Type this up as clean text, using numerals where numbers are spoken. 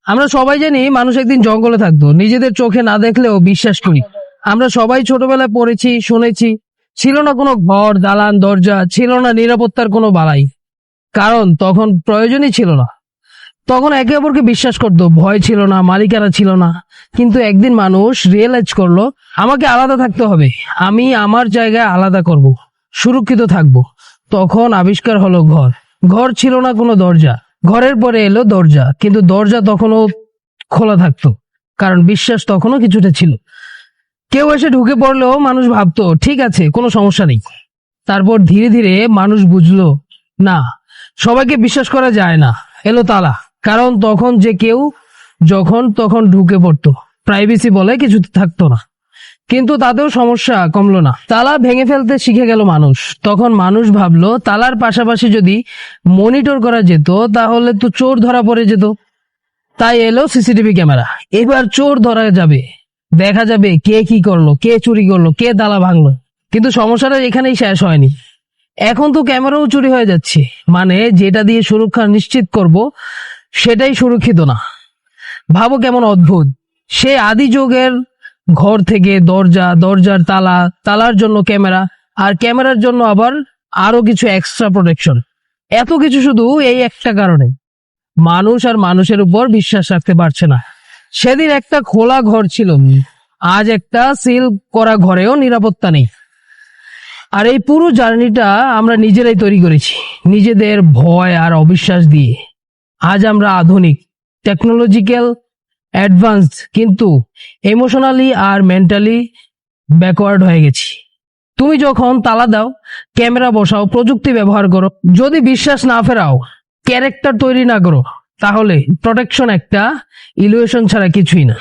আমরা সবাই জানি মানুষ একদিন জঙ্গলে থাকতো, নিজেদের চোখে না দেখলেও বিশ্বাস করি। আমরা সবাই ছোটবেলায় পড়েছি, শুনেছি। ছিল না কোনো ঘর, দালান, দরজা, ছিল না নিরাপত্তার কোনো বালাই, কারণ তখন প্রয়োজনই ছিল না। তখন একে অপরকে বিশ্বাস করতো, ভয় ছিল না, মালিকানা ছিল না। কিন্তু একদিন মানুষ রিয়েলাইজ করলো, আমাকে আলাদা থাকতে হবে, আমি আমার জায়গায় আলাদা করব, সুরক্ষিত থাকব। তখন আবিষ্কার হলো ঘর। ঘর ছিল না কোনো দরজা, ঘরের পরে এলো দরজা, কিন্তু দরজা তখনও খোলা থাকতো, কারণ বিশ্বাস তখনও কিছুটা ছিল। কেউ এসে ঢুকে পড়লেও মানুষ ভাবতো ঠিক আছে, কোনো সমস্যা নেই। তারপর ধীরে ধীরে মানুষ বুঝলো, না, সবাইকে বিশ্বাস করা যায় না। এলো তালা, কারণ তখন যে কেউ যখন তখন ঢুকে পড়তো, প্রাইভেসি বলে কিছু থাকতো না। কিন্তু তাতেও সমস্যা কমলো না, তালা ভেঙে ফেলতে শিখে গেল মানুষ। তখন মানুষ ভাবলো, তালার পাশাপাশি যদি মনিটর করা যেত তাহলে তো চোর ধরা পড়ে যেত। তাই এলো সিসিটিভি ক্যামেরা। এবার চোর ধরা যাবে, দেখা যাবে কে কি করলো, কে চুরি করলো, কে তালা ভাঙলো। কিন্তু সমস্যাটা এখানেই শেষ হয়নি। এখন তো ক্যামেরাও চুরি হয়ে যাচ্ছে, মানে যেটা দিয়ে সুরক্ষা নিশ্চিত করব সেটাই সুরক্ষিত না। ভাবো কেমন অদ্ভুত। সে আদি যুগের ঘর থেকে দরজা, দরজার তালা, তালার জন্য ক্যামেরা, আর ক্যামেরার জন্য আবার আরো কিছু এক্সট্রা প্রোটেকশন। এত কিছু শুধু এই একটা কারণে, মানুষ আর মানুষের উপর বিশ্বাস রাখতে পারছে না। সেদিন একটা খোলা ঘর ছিল, আজ একটা সিল করা ঘরেও নিরাপত্তা নেই। আর এই পুরো জার্নিটা আমরা নিজেরাই তৈরি করেছি, নিজেদের ভয় আর অবিশ্বাস দিয়ে। আজ আমরা আধুনিক, টেকনোলজিক্যাল, অ্যাডভান্স, কিন্তু ইমোশনালি আর মেন্টালি ব্যাকওয়ার্ড হয়ে গেছি। তুমি যখন তালা দাও, ক্যামেরা বসাও, প্রযুক্তি ব্যবহার করো, যদি বিশ্বাস না ফেরাও, ক্যারেক্টার তৈরি না করো, তাহলে প্রোটেকশন একটা ইলিউশন ছাড়া কিছুই না।